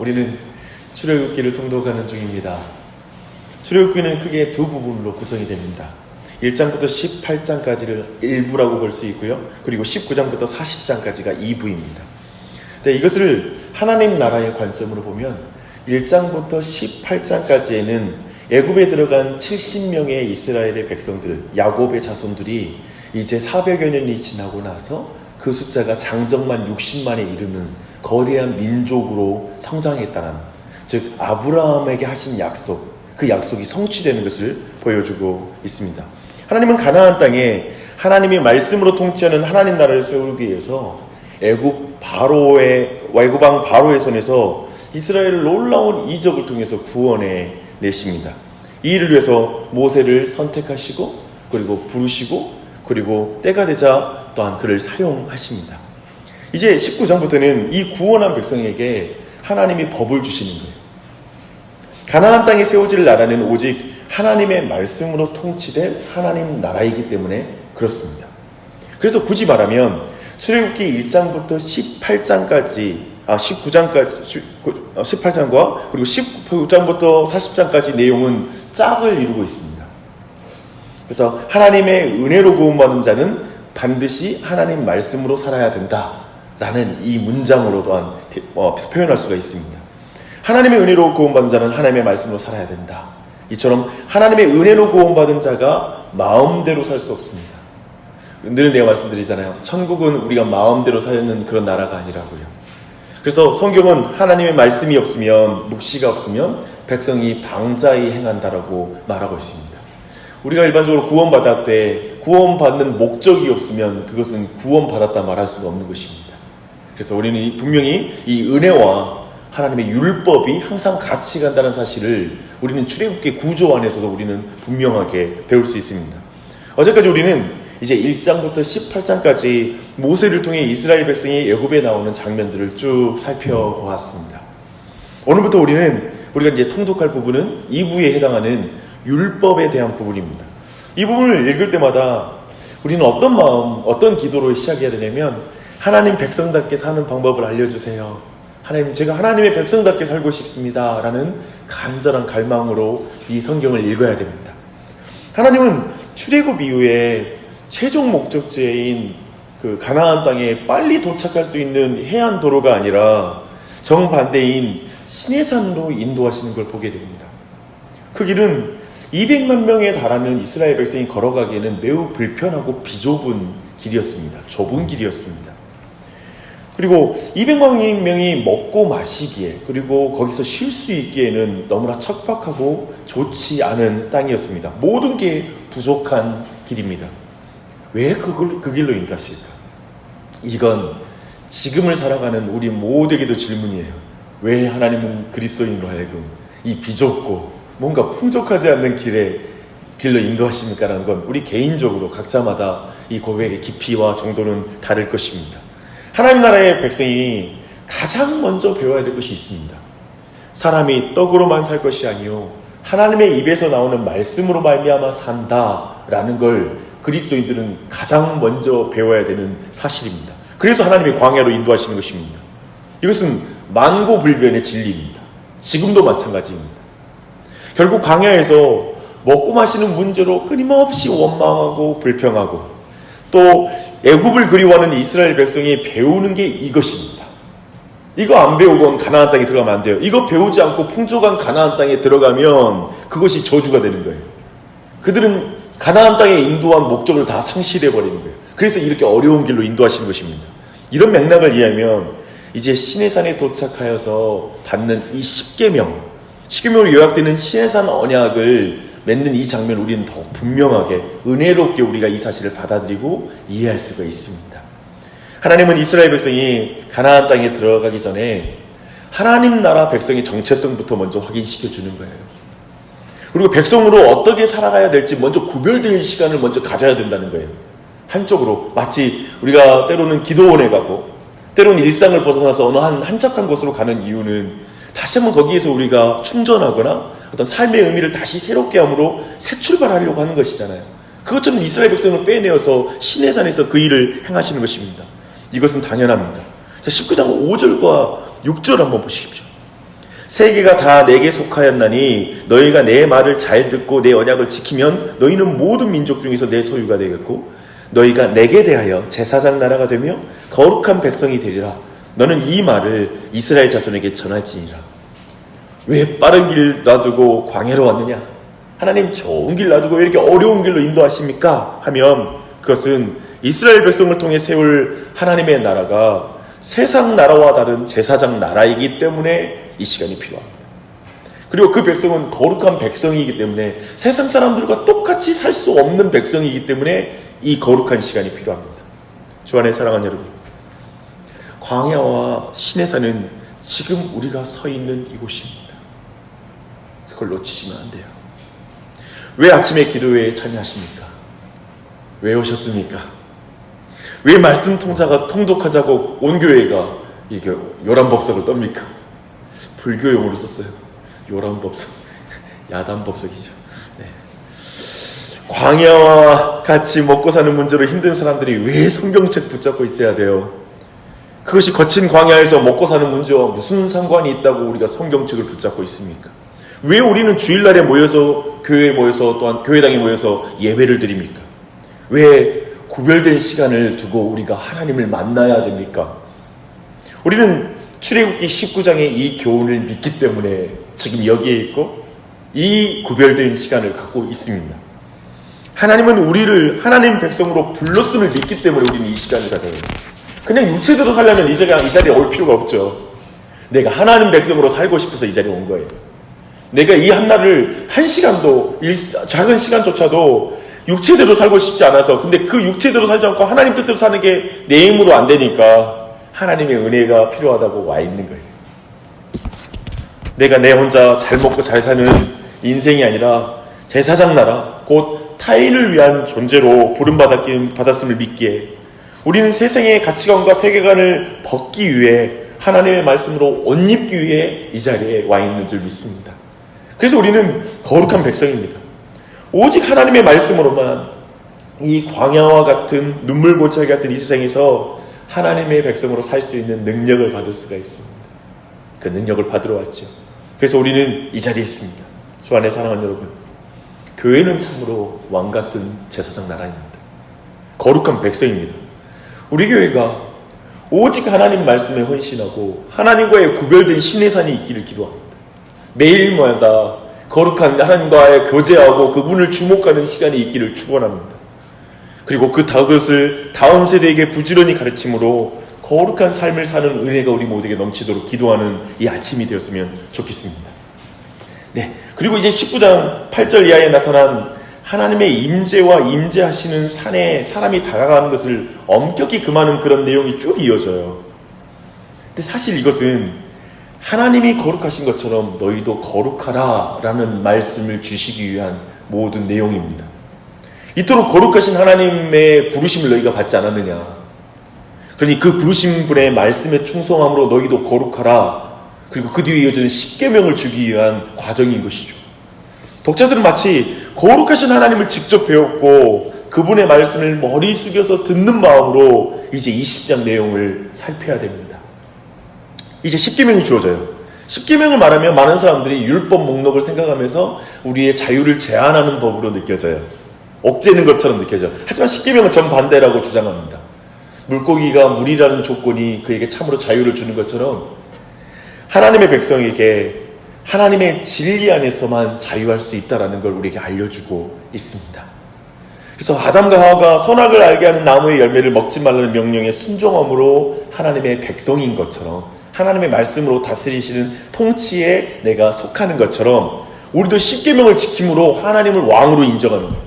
우리는 출애굽기를 통독하는 중입니다. 출애굽기는 크게 두 부분으로 구성이 됩니다. 1장부터 18장까지를 1부라고 볼 수 있고요. 그리고 19장부터 40장까지가 2부입니다. 네, 이것을 하나님 나라의 관점으로 보면 1장부터 18장까지에는 애굽에 들어간 70명의 이스라엘의 백성들, 야곱의 자손들이 이제 400여 년이 지나고 나서 그 숫자가 장정만 60만에 이르는 거대한 민족으로 성장했다는, 즉 아브라함에게 하신 약속, 그 약속이 성취되는 것을 보여주고 있습니다. 하나님은 가나안 땅에 하나님이 말씀으로 통치하는 하나님 나라를 세우기 위해서 애굽 왕 바로의 손에서 이스라엘을 놀라운 이적을 통해서 구원해 내십니다. 이 일을 위해서 모세를 선택하시고 그리고 부르시고 그리고 때가 되자 또한 그를 사용하십니다. 이제 19장부터는 이 구원한 백성에게 하나님이 법을 주시는 거예요. 가나안 땅에 세워질 나라는 오직 하나님의 말씀으로 통치될 하나님 나라이기 때문에 그렇습니다. 그래서 굳이 말하면 출애굽기 1장부터 18장과 그리고 19장부터 40장까지 내용은 짝을 이루고 있습니다. 그래서 하나님의 은혜로 구원받은 자는 반드시 하나님 말씀으로 살아야 된다라는 이 문장으로 또한 표현할 수가 있습니다. 하나님의 은혜로 구원받은 자는 하나님의 말씀으로 살아야 된다. 이처럼 하나님의 은혜로 구원받은 자가 마음대로 살 수 없습니다. 늘 내가 말씀드리잖아요. 천국은 우리가 마음대로 사는 그런 나라가 아니라고요. 그래서 성경은 하나님의 말씀이 없으면, 묵시가 없으면 백성이 방자히 행한다라고 말하고 있습니다. 우리가 일반적으로 구원받을 때 구원받는 목적이 없으면 그것은 구원받았다 말할 수가 없는 것입니다. 그래서 우리는 분명히 이 은혜와 하나님의 율법이 항상 같이 간다는 사실을 우리는 출애굽기 구조 안에서도 우리는 분명하게 배울 수 있습니다. 어제까지 우리는 이제 1장부터 18장까지 모세를 통해 이스라엘 백성이 애굽에 나오는 장면들을 쭉 살펴보았습니다. 오늘부터 우리가 이제 통독할 부분은 2부에 해당하는 율법에 대한 부분입니다. 이 부분을 읽을 때마다 우리는 어떤 마음, 어떤 기도로 시작해야 되냐면, 하나님 백성답게 사는 방법을 알려주세요. 하나님, 제가 하나님의 백성답게 살고 싶습니다 라는 간절한 갈망으로 이 성경을 읽어야 됩니다. 하나님은 출애굽 이후에 최종 목적지인 그 가나안 땅에 빨리 도착할 수 있는 해안 도로가 아니라 정반대인 시내산으로 인도하시는 걸 보게 됩니다. 그 길은 200만 명에 달하는 이스라엘 백성이 걸어가기에는 매우 불편하고 비좁은 길이었습니다. 좁은 길이었습니다. 그리고 200만 명이 먹고 마시기에, 그리고 거기서 쉴 수 있기에는 너무나 척박하고 좋지 않은 땅이었습니다. 모든 게 부족한 길입니다. 왜 그 길로 인도하실까? 이건 지금을 살아가는 우리 모두에게도 질문이에요. 왜 하나님은 그리스도인으로 하여금 이 비좁고 뭔가 풍족하지 않는 길로 인도하십니까? 라는 건 우리 개인적으로 각자마다 이 고백의 깊이와 정도는 다를 것입니다. 하나님 나라의 백성이 가장 먼저 배워야 될 것이 있습니다. 사람이 떡으로만 살 것이 아니요 하나님의 입에서 나오는 말씀으로 말미암아 산다라는 걸 그리스도인들은 가장 먼저 배워야 되는 사실입니다. 그래서 하나님이 광야로 인도하시는 것입니다. 이것은 만고불변의 진리입니다. 지금도 마찬가지입니다. 결국 광야에서 먹고 마시는 문제로 끊임없이 원망하고 불평하고, 또 애굽을 그리워하는 이스라엘 백성이 배우는 게 이것입니다. 이거 안 배우고 가나안 땅에 들어가면 안 돼요. 이거 배우지 않고 풍족한 가나안 땅에 들어가면 그것이 저주가 되는 거예요. 그들은 가나안 땅에 인도한 목적을 다 상실해버리는 거예요. 그래서 이렇게 어려운 길로 인도하시는 것입니다. 이런 맥락을 이해하면 이제 시내산에 도착하여서 받는 이 십계명으로 요약되는 시내산 언약을 맺는 이 장면을 우리는 더 분명하게 은혜롭게 우리가 이 사실을 받아들이고 이해할 수가 있습니다. 하나님은 이스라엘 백성이 가나안 땅에 들어가기 전에 하나님 나라 백성의 정체성부터 먼저 확인시켜 주는 거예요. 그리고 백성으로 어떻게 살아가야 될지 먼저 구별될 시간을 먼저 가져야 된다는 거예요. 한쪽으로 마치 우리가 때로는 기도원에 가고 때로는 일상을 벗어나서 어느 한적한 곳으로 가는 이유는 다시 한번 거기에서 우리가 충전하거나 어떤 삶의 의미를 다시 새롭게 함으로 새 출발하려고 하는 것이잖아요. 그것처럼 이스라엘 백성을 빼내어서 시내산에서 그 일을 행하시는 것입니다. 이것은 당연합니다. 자, 19장 5절과 6절 한번 보십시오. 세계가 다 내게 속하였나니 너희가 내 말을 잘 듣고 내 언약을 지키면 너희는 모든 민족 중에서 내 소유가 되겠고 너희가 내게 대하여 제사장 나라가 되며 거룩한 백성이 되리라. 너는 이 말을 이스라엘 자손에게 전할지니라. 왜 빠른 길 놔두고 광야로 왔느냐? 하나님 좋은 길 놔두고 왜 이렇게 어려운 길로 인도하십니까? 하면 그것은 이스라엘 백성을 통해 세울 하나님의 나라가 세상 나라와 다른 제사장 나라이기 때문에 이 시간이 필요합니다. 그리고 그 백성은 거룩한 백성이기 때문에 세상 사람들과 똑같이 살 수 없는 백성이기 때문에 이 거룩한 시간이 필요합니다. 주 안에 사랑하는 여러분, 광야와 시내산은 지금 우리가 서 있는 이곳입니다. 그걸 놓치시면 안 돼요. 왜 아침에 기도회에 참여하십니까? 왜 오셨습니까? 왜 말씀 통독하자고 온 교회가 이게 요란법석을 떱니까? 불교용어로 썼어요. 요란법석. 야단법석이죠. 네. 광야와 같이 먹고 사는 문제로 힘든 사람들이 왜 성경책 붙잡고 있어야 돼요? 그것이 거친 광야에서 먹고 사는 문제와 무슨 상관이 있다고 우리가 성경책을 붙잡고 있습니까? 왜 우리는 주일날에 모여서 교회에 모여서 또한 교회당에 모여서 예배를 드립니까? 왜 구별된 시간을 두고 우리가 하나님을 만나야 됩니까? 우리는 출애굽기 19장의 이 교훈을 믿기 때문에 지금 여기에 있고 이 구별된 시간을 갖고 있습니다. 하나님은 우리를 하나님 백성으로 불렀음을 믿기 때문에 우리는 이 시간을 가져요. 그냥 육체대로 살려면 이 자리에 올 필요가 없죠. 내가 하나님 백성으로 살고 싶어서 이 자리에 온 거예요. 내가 이 한날을 한 시간도, 작은 시간조차도 육체대로 살고 싶지 않아서, 근데 그 육체대로 살지 않고 하나님 뜻대로 사는 게 내 힘으로 안 되니까 하나님의 은혜가 필요하다고 와 있는 거예요. 내가 내 혼자 잘 먹고 잘 사는 인생이 아니라 제사장 나라, 곧 타인을 위한 존재로 부름받았음을 믿기에 우리는 세상의 가치관과 세계관을 벗기 위해 하나님의 말씀으로 옷 입기 위해 이 자리에 와 있는 줄 믿습니다. 그래서 우리는 거룩한 백성입니다. 오직 하나님의 말씀으로만 이 광야와 같은 눈물고차기 같은 이 세상에서 하나님의 백성으로 살 수 있는 능력을 받을 수가 있습니다. 그 능력을 받으러 왔죠. 그래서 우리는 이 자리에 있습니다. 주 안에 사랑하는 여러분, 교회는 참으로 왕같은 제사장 나라입니다. 거룩한 백성입니다. 우리 교회가 오직 하나님 말씀에 헌신하고 하나님과의 구별된 신의 산이 있기를 기도합니다. 매일마다 거룩한 하나님과의 교제하고 그분을 주목하는 시간이 있기를 축원합니다. 그리고 그것을 다음 세대에게 부지런히 가르침으로 거룩한 삶을 사는 은혜가 우리 모두에게 넘치도록 기도하는 이 아침이 되었으면 좋겠습니다. 네, 그리고 이제 19장 8절 이하에 나타난 하나님의 임재와 임재하시는 산에 사람이 다가가는 것을 엄격히 금하는 그런 내용이 쭉 이어져요. 근데 사실 이것은 하나님이 거룩하신 것처럼 너희도 거룩하라 라는 말씀을 주시기 위한 모든 내용입니다. 이토록 거룩하신 하나님의 부르심을 너희가 받지 않았느냐. 그러니 그 부르신 분의 말씀에 충성함으로 너희도 거룩하라. 그리고 그 뒤에 이어지는 십계명을 주기 위한 과정인 것이죠. 독자들은 마치 거룩하신 하나님을 직접 배웠고 그분의 말씀을 머리 숙여서 듣는 마음으로 이제 20장 내용을 살펴야 됩니다. 이제 십계명이 주어져요. 십계명을 말하면 많은 사람들이 율법 목록을 생각하면서 우리의 자유를 제한하는 법으로 느껴져요. 억제는 것처럼 느껴져요. 하지만 십계명은 정반대라고 주장합니다. 물고기가 물이라는 조건이 그에게 참으로 자유를 주는 것처럼 하나님의 백성에게 하나님의 진리 안에서만 자유할 수 있다는 걸 우리에게 알려주고 있습니다. 그래서 아담과 하와가 선악을 알게 하는 나무의 열매를 먹지 말라는 명령에 순종함으로 하나님의 백성인 것처럼 하나님의 말씀으로 다스리시는 통치에 내가 속하는 것처럼 우리도 십계명을 지킴으로 하나님을 왕으로 인정하는 거예요.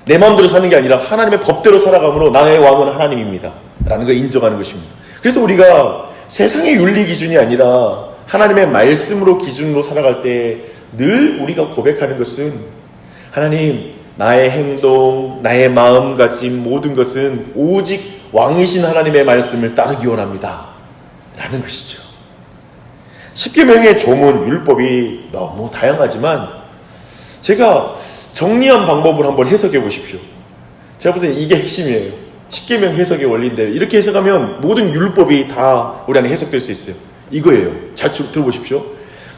내 마음대로 사는 게 아니라 하나님의 법대로 살아감으로 나의 왕은 하나님입니다 라는 걸 인정하는 것입니다. 그래서 우리가 세상의 윤리 기준이 아니라 하나님의 말씀으로 기준으로 살아갈 때 늘 우리가 고백하는 것은 하나님, 나의 행동, 나의 마음가짐 모든 것은 오직 왕이신 하나님의 말씀을 따르기 원합니다 라는 것이죠. 십계명의 조문, 율법이 너무 다양하지만 제가 정리한 방법을 한번 해석해 보십시오. 제가 볼 때는 이게 핵심이에요. 십계명 해석의 원리인데 이렇게 해석하면 모든 율법이 다 우리 안에 해석될 수 있어요. 이거예요. 잘 들어보십시오.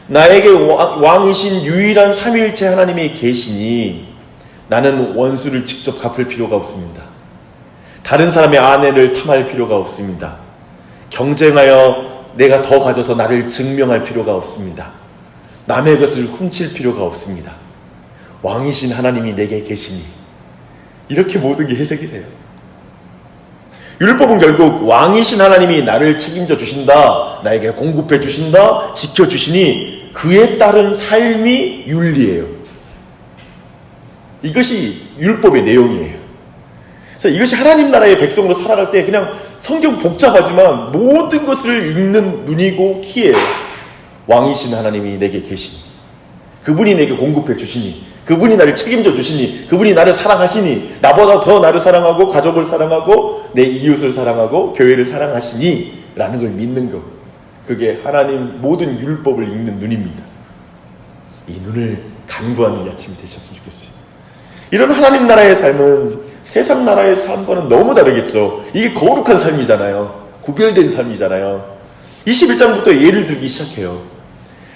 나에게 왕이신 유일한 삼위일체 하나님이 계시니 나는 원수를 직접 갚을 필요가 없습니다. 다른 사람의 아내를 탐할 필요가 없습니다. 경쟁하여 내가 더 가져서 나를 증명할 필요가 없습니다. 남의 것을 훔칠 필요가 없습니다. 왕이신 하나님이 내게 계시니 이렇게 모든 게 해석이 돼요. 율법은 결국 왕이신 하나님이 나를 책임져 주신다, 나에게 공급해 주신다, 지켜주시니 그에 따른 삶이 윤리예요. 이것이 율법의 내용이에요. 그래서 이것이 하나님 나라의 백성으로 살아갈 때 그냥 성경 복잡하지만 모든 것을 읽는 눈이고 키예요. 왕이신 하나님이 내게 계시니, 그분이 내게 공급해 주시니, 그분이 나를 책임져 주시니, 그분이 나를 사랑하시니, 나보다 더 나를 사랑하고 가족을 사랑하고 내 이웃을 사랑하고 교회를 사랑하시니 라는 걸 믿는 것, 그게 하나님 모든 율법을 읽는 눈입니다. 이 눈을 간구하는 이 아침이 되셨으면 좋겠어요. 이런 하나님 나라의 삶은 세상 나라의 삶과는 너무 다르겠죠. 이게 거룩한 삶이잖아요. 구별된 삶이잖아요. 21장부터 예를 들기 시작해요.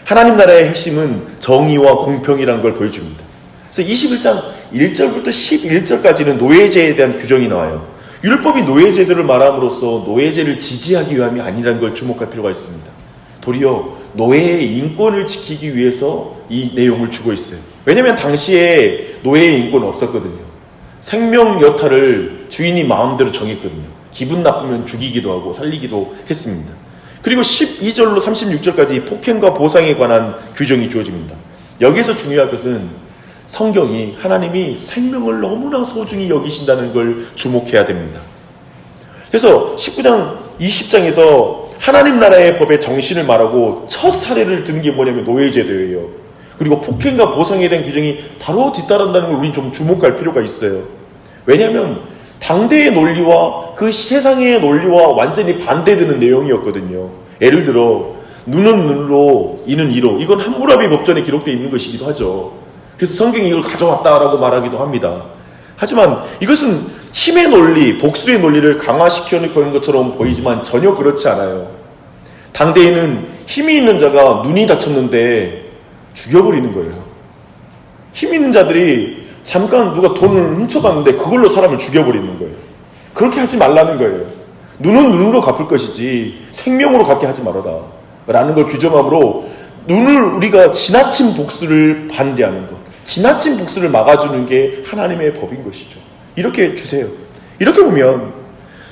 하나님 나라의 핵심은 정의와 공평이라는 걸 보여줍니다. 그래서 21장 1절부터 11절까지는 노예제에 대한 규정이 나와요. 율법이 노예제도를 말함으로써 노예제를 지지하기 위함이 아니라는 걸 주목할 필요가 있습니다. 도리어 노예의 인권을 지키기 위해서 이 내용을 주고 있어요. 왜냐하면 당시에 노예의 인권은 없었거든요. 생명 여타를 주인이 마음대로 정했거든요. 기분 나쁘면 죽이기도 하고 살리기도 했습니다. 그리고 12절로 36절까지 폭행과 보상에 관한 규정이 주어집니다. 여기서 중요한 것은 성경이 하나님이 생명을 너무나 소중히 여기신다는 걸 주목해야 됩니다. 그래서 19장 20장에서 하나님 나라의 법의 정신을 말하고 첫 사례를 드는 게 뭐냐면 노예제도예요. 그리고 폭행과 보상에 대한 규정이 바로 뒤따른다는 걸 우리는 좀 주목할 필요가 있어요. 왜냐하면 당대의 논리와 그 세상의 논리와 완전히 반대되는 내용이었거든요. 예를 들어 눈은 눈으로 이는 이로, 이건 함무라비 법전에 기록되어 있는 것이기도 하죠. 그래서 성경이 이걸 가져왔다라고 말하기도 합니다. 하지만 이것은 힘의 논리, 복수의 논리를 강화시켜놓는 것처럼 보이지만 전혀 그렇지 않아요. 당대에는 힘이 있는 자가 눈이 다쳤는데 죽여버리는 거예요. 힘 있는 자들이 잠깐 누가 돈을 훔쳐갔는데 그걸로 사람을 죽여버리는 거예요. 그렇게 하지 말라는 거예요. 눈은 눈으로 갚을 것이지 생명으로 갚게 하지 말아라 라는 걸 규정함으로 눈을 우리가 지나친 복수를 반대하는 것, 지나친 복수를 막아주는 게 하나님의 법인 것이죠. 이렇게 주세요. 이렇게 보면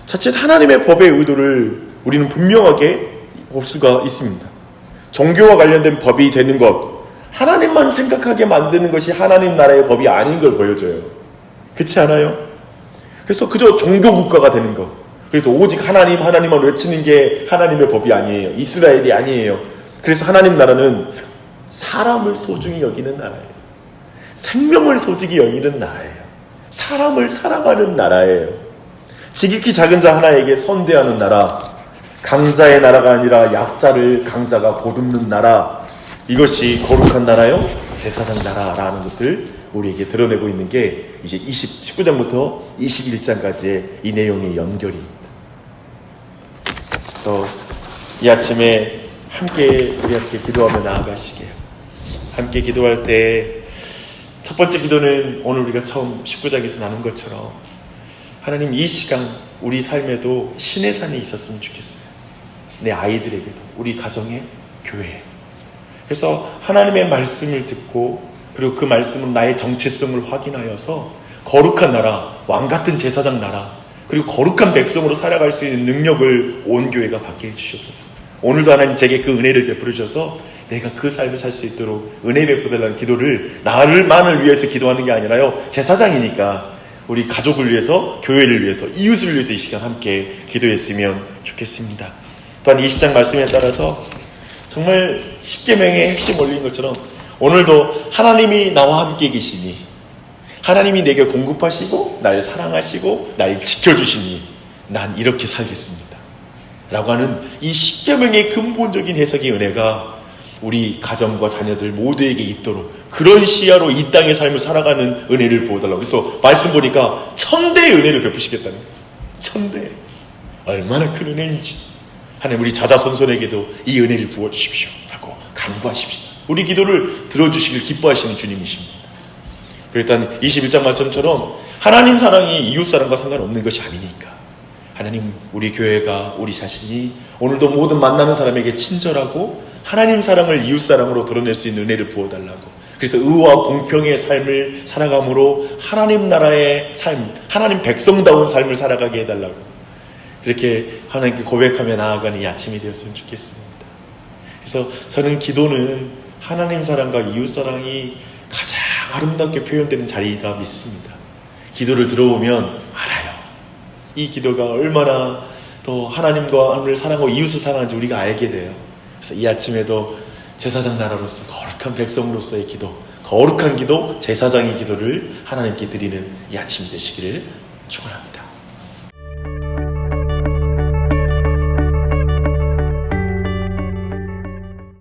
자칫 하나님의 법의 의도를 우리는 분명하게 볼 수가 있습니다. 종교와 관련된 법이 되는 것, 하나님만 생각하게 만드는 것이 하나님 나라의 법이 아닌 걸 보여줘요. 그렇지 않아요? 그래서 그저 종교국가가 되는 것, 그래서 오직 하나님만 외치는 게 하나님의 법이 아니에요. 이스라엘이 아니에요. 그래서 하나님 나라는 사람을 소중히 여기는 나라예요. 생명을 소중히 여기는 나라예요. 사람을 사랑하는 나라예요. 지극히 작은 자 하나에게 선대하는 나라, 강자의 나라가 아니라 약자를 강자가 보듬는 나라, 이것이 거룩한 나라요, 제사장 나라라는 것을 우리에게 드러내고 있는 게 이제 19장부터 21장까지의 이 내용의 연결입니다. 그래서 이 아침에 함께 우리한테 기도하며 나아가시게요. 함께 기도할 때 첫 번째 기도는 오늘 우리가 처음 19장에서 나눈 것처럼 하나님, 이 시간 우리 삶에도 신의 산이 있었으면 좋겠어요. 내 아이들에게도, 우리 가정에, 교회에. 그래서 하나님의 말씀을 듣고, 그리고 그 말씀은 나의 정체성을 확인하여서 거룩한 나라, 왕같은 제사장 나라, 그리고 거룩한 백성으로 살아갈 수 있는 능력을 온 교회가 받게 해주시옵소서. 오늘도 하나님 제게 그 은혜를 베풀어 주셔서 내가 그 삶을 살 수 있도록 은혜 베풀어달라는 기도를 나를만을 위해서 기도하는 게 아니라요, 제사장이니까 우리 가족을 위해서, 교회를 위해서, 이웃을 위해서 이 시간 함께 기도했으면 좋겠습니다. 또한 20장 말씀에 따라서 정말 십계명의 핵심 원리인 것처럼 오늘도 하나님이 나와 함께 계시니, 하나님이 내게 공급하시고 날 사랑하시고 날 지켜주시니 난 이렇게 살겠습니다 라고 하는 이 십계명의 근본적인 해석의 은혜가 우리 가정과 자녀들 모두에게 있도록, 그런 시야로 이 땅의 삶을 살아가는 은혜를 부어달라고. 그래서 말씀 보니까 1000대의 은혜를 베푸시겠다는 거예요. 1000대. 얼마나 큰 은혜인지 하나님, 우리 자자손손에게도 이 은혜를 부어주십시오 라고 간구하십시다. 우리 기도를 들어주시길 기뻐하시는 주님이십니다. 일단 21장 말씀처럼 하나님 사랑이 이웃 사랑과 상관없는 것이 아니니까 하나님, 우리 교회가, 우리 자신이 오늘도 모든 만나는 사람에게 친절하고 하나님 사랑을 이웃 사랑으로 드러낼 수 있는 은혜를 부어달라고, 그래서 의와 공평의 삶을 살아감으로 하나님 나라의 삶, 하나님 백성다운 삶을 살아가게 해달라고, 이렇게 하나님께 고백하며 나아가는 이 아침이 되었으면 좋겠습니다. 그래서 저는 기도는 하나님 사랑과 이웃 사랑이 가장 아름답게 표현되는 자리가 믿습니다. 기도를 들어보면 알아요. 이 기도가 얼마나 더 하나님을 사랑하고 이웃을 사랑하는지 우리가 알게 돼요. 그래서 이 아침에도 제사장 나라로서 거룩한 백성으로서의 기도, 거룩한 기도, 제사장의 기도를 하나님께 드리는 이 아침이 되시기를 축원합니다.